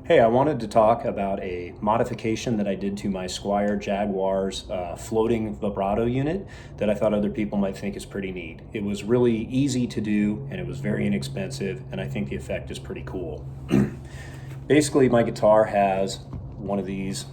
Hey, I wanted to talk about a modification that I did to my Squier Jaguar's floating vibrato unit that I thought other people might think is pretty neat. It was really easy to do and it was very inexpensive, and I think the effect is pretty cool. Basically, my guitar has one of these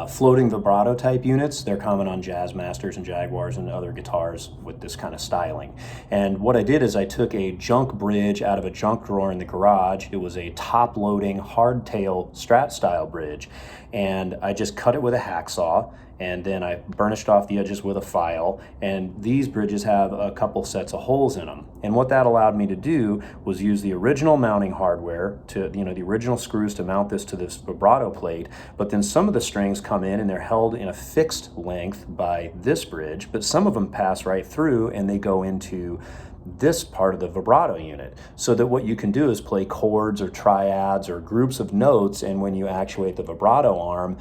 floating vibrato type units. They're common on Jazzmasters and Jaguars and other guitars with this kind of styling. And what I did is I took a junk bridge out of a junk drawer in the garage. It was a top loading hardtail Strat style bridge, and I just cut it with a hacksaw, and then I burnished off the edges with a file. And these bridges have a couple sets of holes in them. And what that allowed me to do was use the original mounting hardware to, the original screws to mount this to this vibrato plate. But then some of the strings come in and they're held in a fixed length by this bridge, but some of them pass right through and they go into this part of the vibrato unit, so that what you can do is play chords or triads or groups of notes, and when you actuate the vibrato arm,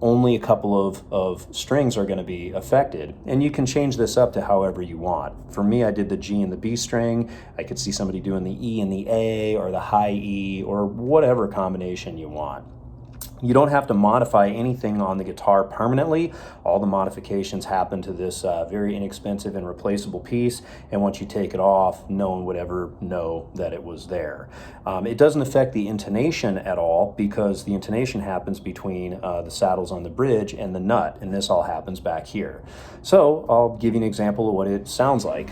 only a couple of strings are going to be affected, and you can change this up to however you want. For me, I did the G and the B string. I could see somebody doing the E and the A, or the high E, or whatever combination you want. You don't have to modify anything on the guitar permanently. All the modifications happen to this very inexpensive and replaceable piece, and once you take it off, no one would ever know that it was there. It doesn't affect the intonation at all, because the intonation happens between the saddles on the bridge and the nut, and this all happens back here. So I'll give you an example of what it sounds like.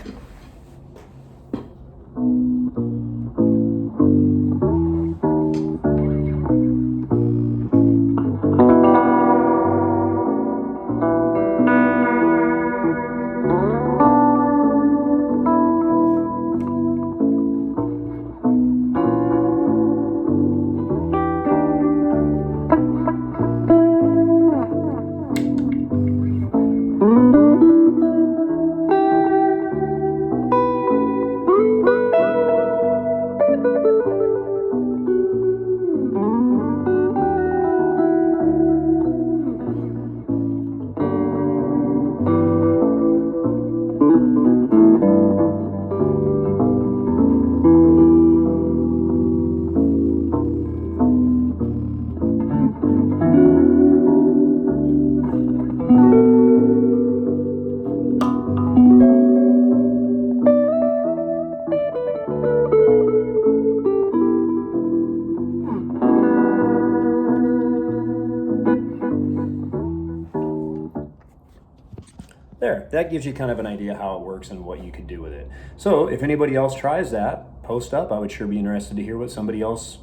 There, that gives you kind of an idea how it works and what you could do with it. So if anybody else tries that, post up. I would sure be interested to hear what somebody else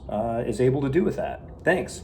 is able to do with that. Thanks.